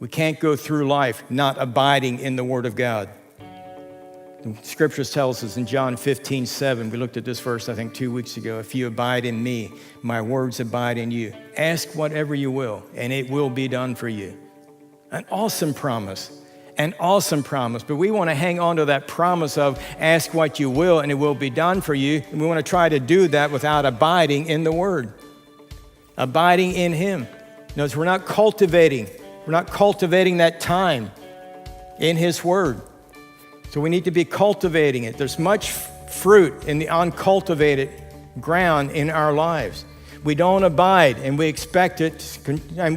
We can't go through life not abiding in the Word of God. The Scriptures tells us in John 15:7, we looked at this verse, I think, 2 weeks ago. If you abide in me, my words abide in you. Ask whatever you will, and it will be done for you. An awesome promise. An awesome promise. But we want to hang on to that promise of ask what you will, and it will be done for you. And we want to try to do that without abiding in the Word. Abiding in Him. Notice we're not cultivating that time in His Word. So we need to be cultivating it. There's much fruit in the uncultivated ground in our lives. We don't abide, and we expect it,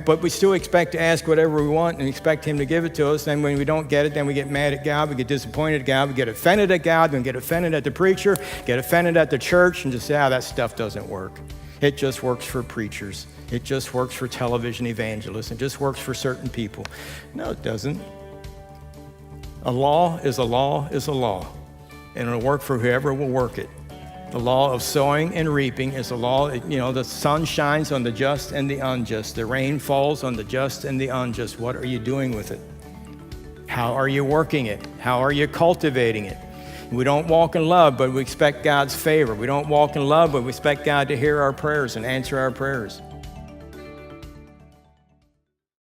but we still expect to ask whatever we want and expect Him to give it to us. Then when we don't get it, then we get mad at God, we get disappointed at God, we get offended at God, we get offended at the preacher, get offended at the church, and just say, that stuff doesn't work. It just works for preachers. It just works for television evangelists. It just works for certain people. No, it doesn't. A law is a law is a law, and it'll work for whoever will work it. The law of sowing and reaping is a law, the sun shines on the just and the unjust. The rain falls on the just and the unjust. What are you doing with it? How are you working it? How are you cultivating it? We don't walk in love, but we expect God's favor. We don't walk in love, but we expect God to hear our prayers and answer our prayers.